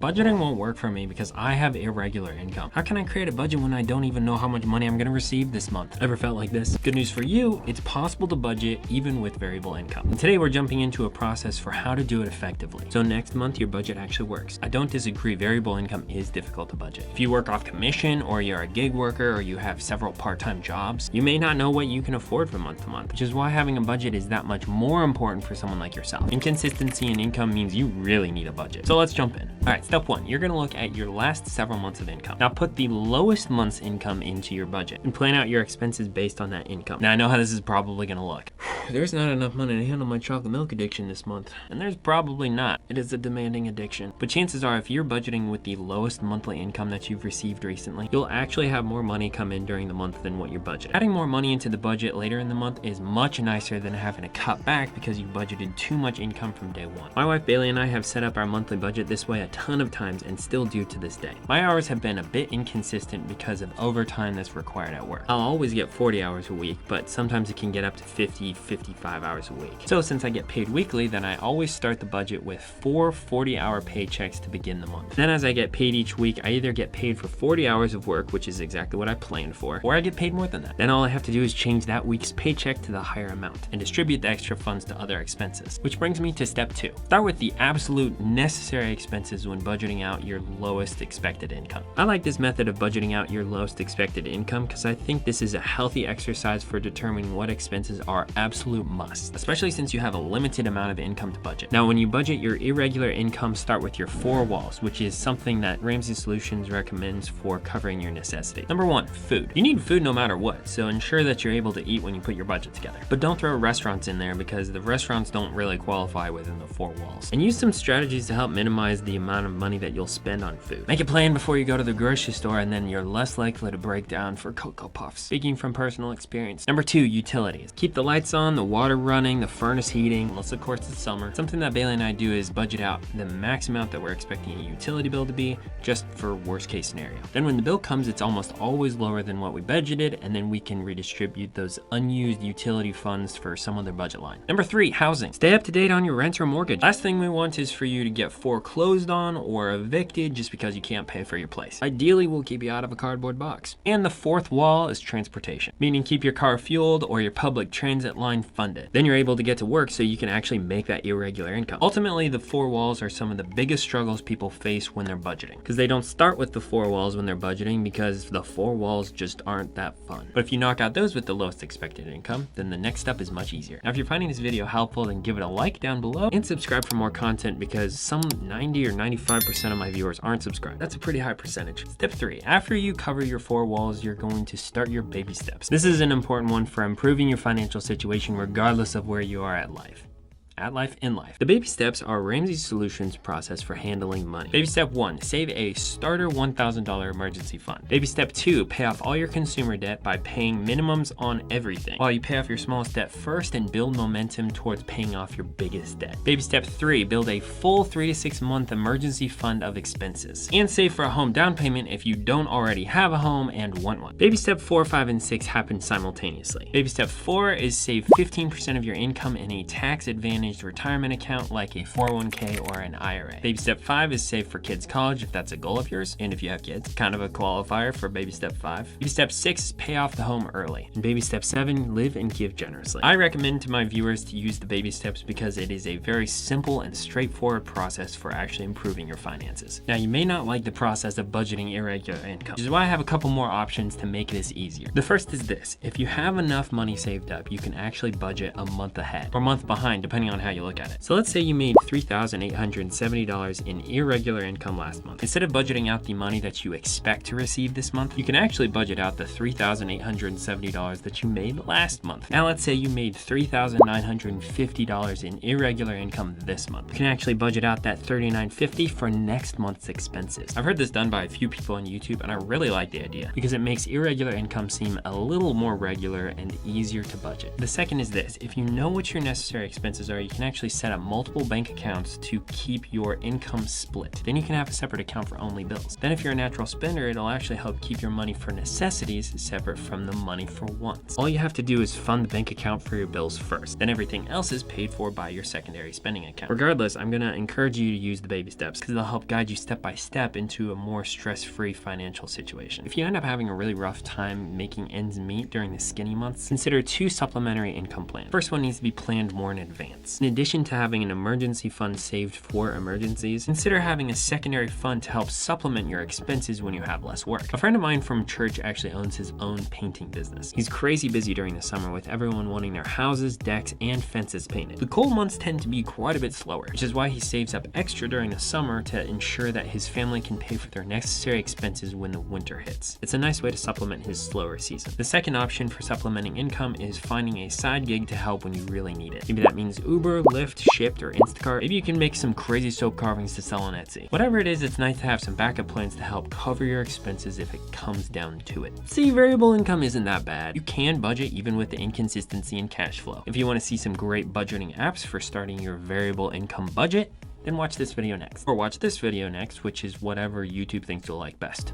Budgeting won't work for me because I have irregular income. How can I create a budget when I don't even know how much money I'm gonna receive this month? Ever felt like this? Good news for you, it's possible to budget even with variable income. And today we're jumping into a process for how to do it effectively. So next month your budget actually works. I don't disagree, variable income is difficult to budget. If you work off commission or you're a gig worker or you have several part-time jobs, you may not know what you can afford from month to month, which is why having a budget is that much more important for someone like yourself. Inconsistency in income means you really need a budget. So let's jump in. All right, step one, you're gonna look at your last several months of income. Now put the lowest month's income into your budget and plan out your expenses based on that income. Now I know how this is probably gonna look. There's not enough money to handle my chocolate milk addiction this month. And there's probably not. It is a demanding addiction. But chances are if you're budgeting with the lowest monthly income that you've received recently, you'll actually have more money come in during the month than what you're budgeting. Adding more money into the budget later in the month is much nicer than having to cut back because you budgeted too much income from day one. My wife Bailey and I have set up our monthly budget this way a ton of times and still do to this day. My hours have been a bit inconsistent because of overtime that's required at work. I'll always get 40 hours a week, but sometimes it can get up to 50, 55 hours a week. So since I get paid weekly, then I always start the budget with 4 40-hour paychecks to begin the month. Then as I get paid each week, I either get paid for 40 hours of work, which is exactly what I planned for, or I get paid more than that. Then all I have to do is change that week's paycheck to the higher amount and distribute the extra funds to other expenses. Which brings me to step 2. Start with the absolute necessary expenses when budgeting out your lowest expected income. I like this method of budgeting out your lowest expected income because I think this is a healthy exercise for determining what expenses are absolute musts, especially since you have a limited amount of income to budget. Now, when you budget your irregular income, start with your 4 walls, which is something that Ramsey Solutions recommends for covering your necessities. Number 1, food. You need food no matter what, so ensure that you're able to eat when you put your budget together. But don't throw restaurants in there because the restaurants don't really qualify within the 4 walls. And use some strategies to help minimize the amount of money that you'll spend on food. Make a plan before you go to the grocery store and then you're less likely to break down for Cocoa Puffs. Speaking from personal experience. Number 2, utilities. Keep the lights on, the water running, the furnace heating, unless of course it's summer. Something that Bailey and I do is budget out the max amount that we're expecting a utility bill to be, just for worst case scenario. Then when the bill comes, it's almost always lower than what we budgeted, and then we can redistribute those unused utility funds for some other budget line. Number 3, housing. Stay up to date on your rent or mortgage. Last thing we want is for you to get foreclosed on or evicted just because you can't pay for your place. Ideally, we'll keep you out of a cardboard box. And the 4th wall is transportation, meaning keep your car fueled or your public transit line funded. Then you're able to get to work so you can actually make that irregular income. Ultimately, the 4 walls are some of the biggest struggles people face when they're budgeting, because they don't start with the 4 walls when they're budgeting because the 4 walls just aren't that fun. But if you knock out those with the lowest expected income, then the next step is much easier. Now, if you're finding this video helpful, then give it a like down below and subscribe for more content because some 90 or 95% of my viewers aren't subscribed. That's a pretty high percentage. Step 3, after you cover your 4 walls, you're going to start your baby steps. This is an important one for improving your financial situation regardless of where you are at life. In life. The baby steps are Ramsey Solutions' process for handling money. Baby step 1, save a starter $1,000 emergency fund. Baby step 2, pay off all your consumer debt by paying minimums on everything, while you pay off your smallest debt first and build momentum towards paying off your biggest debt. Baby step 3, build a full 3 to 6 month emergency fund of expenses, and save for a home down payment if you don't already have a home and want one. Baby step 4, 5, and 6 happen simultaneously. Baby step 4 is save 15% of your income in a tax advantage retirement account like a 401k or an IRA. Baby step 5 is save for kids' college if that's a goal of yours, and if you have kids, kind of a qualifier for baby step 5. Baby step 6 is pay off the home early. And baby step 7, live and give generously. I recommend to my viewers to use the baby steps because it is a very simple and straightforward process for actually improving your finances. Now, you may not like the process of budgeting irregular income, which is why I have a couple more options to make this easier. The first is this: if you have enough money saved up, you can actually budget a month ahead or month behind, depending on how you look at it. So let's say you made $3,870 in irregular income last month. Instead of budgeting out the money that you expect to receive this month, you can actually budget out the $3,870 that you made last month. Now let's say you made $3,950 in irregular income this month. You can actually budget out that $3,950 for next month's expenses. I've heard this done by a few people on YouTube, and I really like the idea because it makes irregular income seem a little more regular and easier to budget. The second is this: if you know what your necessary expenses are, you you can actually set up multiple bank accounts to keep your income split. Then you can have a separate account for only bills. Then if you're a natural spender, it'll actually help keep your money for necessities separate from the money for wants. All you have to do is fund the bank account for your bills first. Then everything else is paid for by your secondary spending account. Regardless, I'm gonna encourage you to use the baby steps because they'll help guide you step by step into a more stress-free financial situation. If you end up having a really rough time making ends meet during the skinny months, consider 2 supplementary income plans. First one needs to be planned more in advance. In addition to having an emergency fund saved for emergencies, consider having a secondary fund to help supplement your expenses when you have less work. A friend of mine from church actually owns his own painting business. He's crazy busy during the summer with everyone wanting their houses, decks, and fences painted. The cold months tend to be quite a bit slower, which is why he saves up extra during the summer to ensure that his family can pay for their necessary expenses when the winter hits. It's a nice way to supplement his slower season. The second option for supplementing income is finding a side gig to help when you really need it. Maybe that means Uber, Lyft, Shipt, or Instacart. Maybe you can make some crazy soap carvings to sell on Etsy. Whatever it is, it's nice to have some backup plans to help cover your expenses if it comes down to it. See, variable income isn't that bad. You can budget even with the inconsistency in cash flow. If you want to see some great budgeting apps for starting your variable income budget, then watch this video next. Or watch this video next, which is whatever YouTube thinks you'll like best.